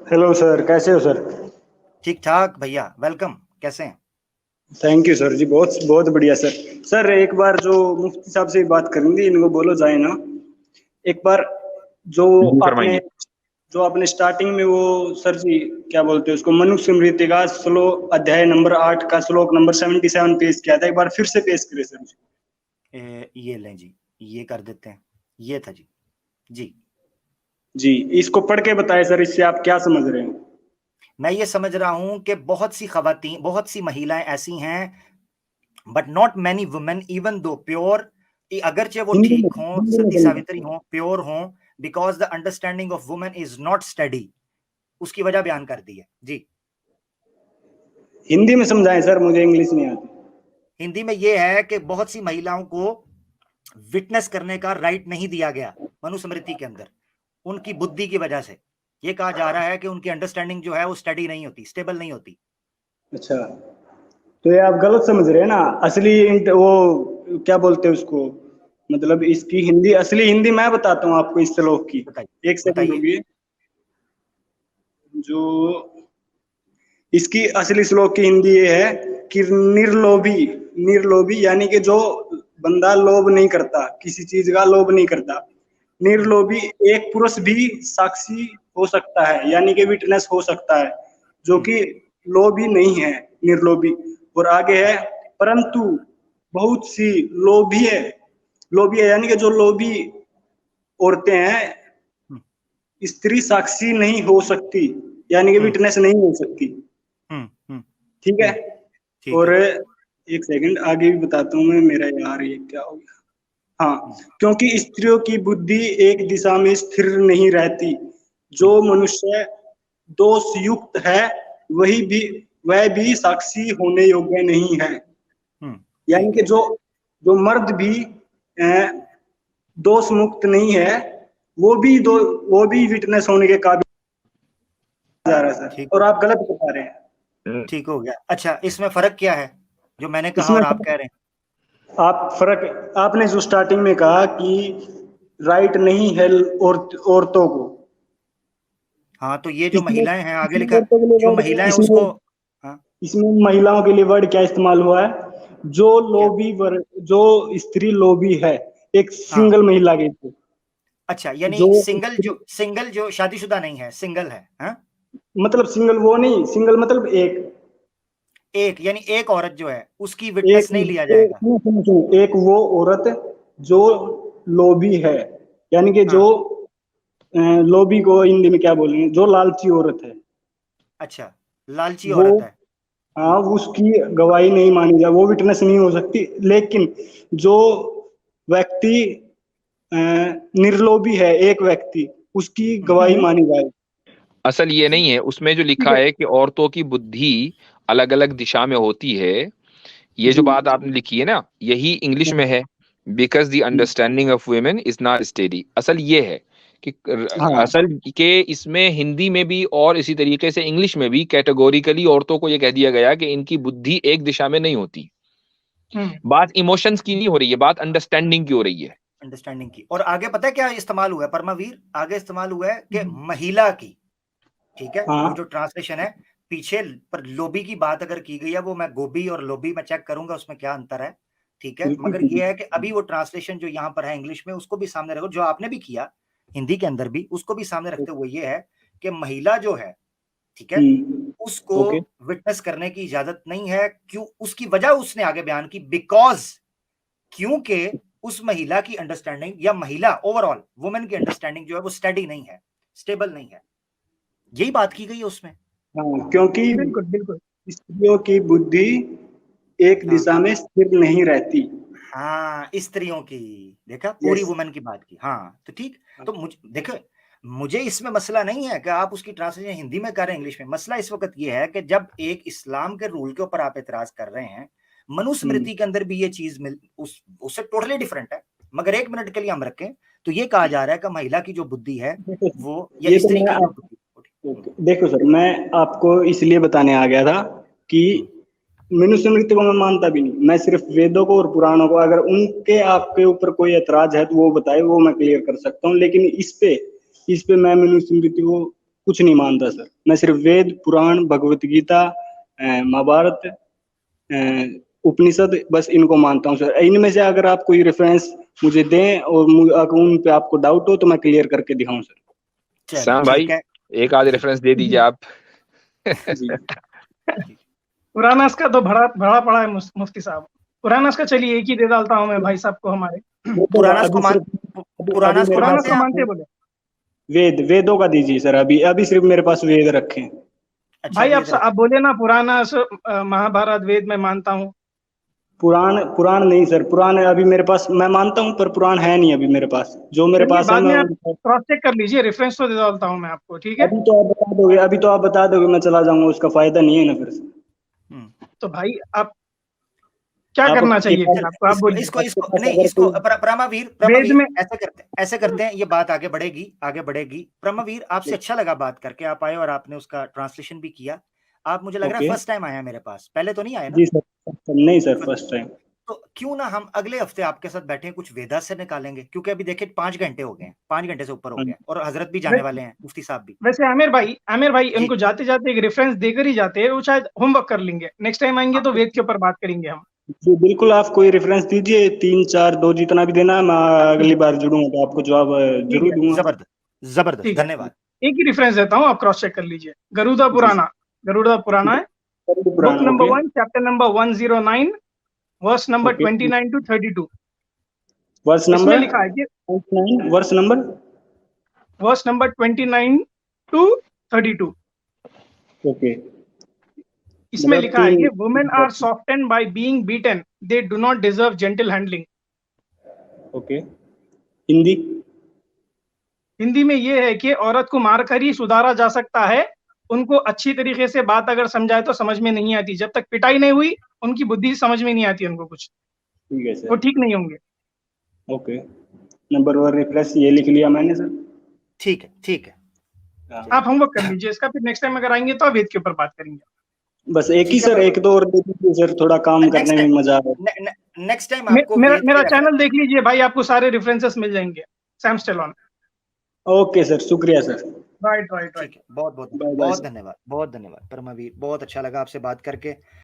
Hello sir, कैसे हो sir? ठीक ठाक भैया, वेलकम। कैसे हैं? थैंक यू सर जी, बहुत बहुत बढ़िया सर। सर एक बार जो मुफ्ती साहब से बात करनी थी, इनको बोलो जाए ना एक बार। जो जी आपने फरमाइए। जो आपने स्टार्टिंग में वो सर जी क्या बोलते हैं उसको, मनुस्मृति का श्लोक अध्याय नंबर 8 का श्लोक नंबर 77 पेश किया था, एक बार फिर से पेश करें सर जी। ये लें जी, ये कर देते हैं। ये था जी। जी, जी, इसको पढ़ के बताएं सर, इससे आप क्या समझ रहे हैं? मैं ये समझ रहा हूं कि बहुत सी खवातीन, बहुत सी महिलाएं ऐसी हैं, but not many women even though pure, अगरचे वो हिंदी में ठीक हों, हिंदी में सती बोलिए सावित्री सर। हों, प्योर हों, because the understanding of women is not study. उसकी वजह बयान कर दी है जी। हिंदी में समझाएं सर, मुझे इंग्लिश नहीं आती। हिंदी में ये है कि बहुत सी महिलाओं को विटनेस करने का राइट नहीं दिया गया मनुस्मृति के अंदर, उनकी बुद्धि की वजह से। ये कहा जा रहा है कि उनकी अंडरस्टैंडिंग जो है वो स्टडी नहीं होती, स्टेबल नहीं होती। अच्छा, तो ये आप गलत समझ रहे हैं ना। असली वो क्या बोलते हैं उसको, मतलब इसकी हिंदी, असली हिंदी मैं बताता हूँ आपको इस श्लोक की। बताइए एक सेकंड बताइए। रुकिए। जो इसकी असली श्लोक की हिंदी ये है कि निर्लोभी, निर्लोभी यानी कि जो बंदा लोभ नहीं करता, किसी चीज का लोभ नहीं करता। निर्लोभी एक पुरुष भी साक्षी हो सकता है, यानी कि विटनेस हो सकता है, जो कि लोभी नहीं है, निर्लोभी। और आगे है, परंतु बहुत सी लोभी है, लोभी है यानी कि जो लोभी औरतें हैं, हम्म, स्त्री साक्षी नहीं हो सकती, यानी कि हम्म, विटनेस नहीं हो सकती। हम्म, हम्म, ठीक है। ठीक और है। एक सेकंड आगे भी बताता हूँ मैं, मेरा यार ये क्या हो गया। हाँ, क्योंकि स्त्रियों की बुद्धि एक दिशा में स्थिर नहीं रहती। जो मनुष्य दोष युक्त है, वही भी वह भी साक्षी होने योग्य नहीं है। यानी ठीक कि है। जो जो मर्द भी दोष मुक्त नहीं है, वो भी विटनेस होने के काबिल जा रहा है सर, ठीक और आप गलत बता रहे हैं। ठीक हो गया। अच्छा, इसमें फर्क क्या है जो मैंने कहा इसमें और आप कह रहे हैं? आप फर्क, आपने जो स्टार्टिंग में कहा कि राइट नहीं है औरतों को, हाँ, तो ये जो इसमें महिलाएं हैं, आगे इसमें लिखा, औरतों के लिए जो वर्ड, महिलाएं उसको। इसमें हाँ, इसमें महिलाओं के लिए वर्ड क्या इस्तेमाल हुआ है? जो क्या? लोभी वर्ग, जो स्त्री लोभी है, एक हाँ, सिंगल महिला के लिए। अच्छा, यानी जो सिंगल जो शादीशुदा नहीं है, सिंगल है। हाँ, मतलब सिंगल वो नहीं, सिंगल मतलब एक, एक यानी एक औरत जो है उसकी एक विटनेस नहीं लिया जाएगा। एक वो औरत जो लोभी है, यानी कि जो हाँ, लोभी को हिंदी में क्या बोलेंगे, जो लालची औरत है, अच्छा, लालची वो, औरत है। हाँ, उसकी गवाही नहीं मानी जाए, वो विटनेस नहीं हो सकती। लेकिन जो व्यक्ति निर्लोभी है, एक व्यक्ति, उसकी गवाही मानी जाए। असल ये नहीं है, उसमें जो ठीक लिखा है है कि औरतों की बुद्धि अलग अलग दिशा में होती है, ये जो जी। बात आपने लिखी है ना, यही इंग्लिश में है। बिकॉज द जी, understanding of women is not steady. असल ये है कि हाँ असल के इसमें हिंदी में भी और इसी तरीके से इंग्लिश में भी कैटेगोरिकली औरतों को ये कह दिया गया कि इनकी बुद्धि एक दिशा में नहीं होती। बात इमोशंस की नहीं हो रही है, बात अंडरस्टैंडिंग की हो रही है। अंडरस्टैंडिंग की। और आगे पता है क्या इस्तेमाल हुआ है परमावीर? आगे इस्तेमाल हुआ है कि महिला की। ठीक है, वो हाँ जो ट्रांसलेशन है पीछे पर लोबी की बात अगर की गई है, वो मैं गोभी और लोबी में चेक करूंगा उसमें क्या अंतर है। ठीक है, बिल्कुल मगर ठीक ये है कि है। अभी वो ट्रांसलेशन जो यहाँ पर है इंग्लिश में, उसको भी सामने रखो, जो आपने भी किया हिंदी के अंदर भी, उसको भी सामने रखते हुए ये है कि महिला जो है, ठीक है, उसको ओके। विटनेस करने की इजाजत नहीं है। क्यों? उसकी वजह उसने आगे बयान की, बिकॉज, क्योंकि उस महिला की अंडरस्टैंडिंग, या महिला ओवरऑल वुमेन की अंडरस्टैंडिंग जो है वो स्टडी नहीं है, स्टेबल नहीं है। यही बात की गई है उसमें। हाँ, क्योंकि बिल्कुल बिल्कुल। स्त्रियों की बुद्धि एक हाँ दिशा में स्थिर नहीं रहती। हाँ, स्त्रियों की, देखा, पूरी यस। वुमेन की बात की। हाँ, तो ठीक। तो मुझे देखो, मुझे इसमें मसला नहीं है कि आप उसकी ट्रांसलेशन हिंदी में कर रहे हैं, इंग्लिश में। मसला इस वक्त ये है कि जब एक इस्लाम के रूल के ऊपर आप एतराज कर रहे हैं, मनुस्मृति के अंदर भी ये चीज मिल उससे टोटली डिफरेंट है, मगर एक मिनट के लिए हम रखें, तो ये कहा जा रहा है कि महिला की जो बुद्धि है देखो, वो, या ये तो स्त्री मैं की जो आप, बुद्धि। देखो सर, मैं आपको इसलिए बताने आ गया था कि मनुस्मृति को मैं मानता भी नहीं, मैं सिर्फ वेदों को और पुराणों को, अगर उनके आपके ऊपर कोई ऐतराज है तो वो बताए, वो मैं क्लियर कर सकता हूँ। लेकिन इस पे मैं मनुस्मृति को कुछ नहीं मानता सर। मैं सिर्फ वेद, पुराण, भगवत गीता, महाभारत, उपनिषद, बस इनको मानता हूँ सर। इनमें से अगर आप कोई रेफरेंस मुझे दें और अगर उन पे आपको डाउट हो तो मैं क्लियर करके दिखाऊं सर। श्याम भाई एक आध रेफरेंस दे दीजिए आप। जी पुराना का तो बड़ा बड़ा पड़ा है मुफ्ती साहब। पुराना का चलिए एक ही दे डालता हूँ मैं भाई साहब को हमारे। पुराना को मानते बोले वेदों का दीजिए सर। अभी सिर्फ मेरे पास वेद रखे हैं। अच्छा, भाई आप बोले ना पुराना महाभारत वेद में मानता हूँ। पुराण नहीं सर, पुराण अभी मेरे पास मैं मानता हूँ पर पुराण है नहीं अभी मेरे पास। जो मेरे पास है मैं क्रॉस चेक कर लीजिए, रेफरेंस तो दे डालता हूँ मैं आपको, ठीक है? अभी तो आप बता दोगे मैं चला जाऊंगा, उसका फायदा नहीं है ना फिर से। तो भाई आप क्या करना चाहिए फिर आपको? आप बोलिए। इसको परमावीर में ऐसे करते हैं, ये बात आगे बढ़ेगी। परमावीर, आपसे अच्छा लगा बात करके, आप आए और आपने उसका ट्रांसलेशन भी किया। आप मुझे लग रहा है फर्स्ट टाइम आया मेरे पास, पहले तो नहीं आए ना? जी सर, नहीं सर, फर्स्ट टाइम। तो क्यों ना हम अगले हफ्ते आपके साथ बैठे कुछ वेदा से निकालेंगे, क्योंकि अभी देखिए 5 घंटे हो गए, 5 घंटे से ऊपर हो गया और हजरत भी जाने वाले हैं, मुफ्ती साहब भी। वैसे आमिर भाई उनको जाते जाते एक रेफरेंस देकर ही जाते हैं, वो शायद होमवर्क कर लेंगे। नेक्स्ट टाइम आएंगे तो वेद के ऊपर बात करेंगे हम। जी बिल्कुल, आप कोई रेफरेंस दीजिए, 3, 4, 2 जितना भी देना है, मैं अगली बार जुड़ूंगा तो आपको जवाब जरूर दूंगा। जबरदस्त, धन्यवाद। एक ही रेफरेंस देता हूँ, आप क्रॉस चेक कर लीजिए। गरुड़ा पुराना है, book number 1, chapter number 109, verse number 29 to 32। Verse number लिखा है कि वर्स नंबर 29 to 32। ओके। इसमें लिखा है कि women are softened by being beaten, they do not deserve gentle handling. Okay. Hindi में ये है कि औरत को मारकर ही सुधारा जा सकता है। उनको अच्छी तरीके से बात अगर समझाए तो समझ में नहीं आती। जब तक पिटाई नहीं हुई उनकी बुद्धि समझ में नहीं आती उनको कुछ। ठीक है सर, वो ठीक नहीं होंगे। ओके, नंबर 1 रिफ्रेश ये लिख लिया मैंने सर। ठीक है। आप होमवर्क कर लीजिए इसका, फिर नेक्स्ट टाइम अगर आएंगे तो वेद के ऊपर बात करेंगे। बस एक ही सर, एक दो और दे दीजिए सर, थोड़ा काम करने में मजा आ रहा है। नेक्स्ट टाइम आपको मेरा चैनल देख लीजिए भाई, आपको सारे रेफरेंसेस मिल जाएंगे। Sam Stallone. ओके सर, शुक्रिया सर। राइट। बहुत धन्यवाद परमवीर, बहुत अच्छा लगा आपसे बात करके।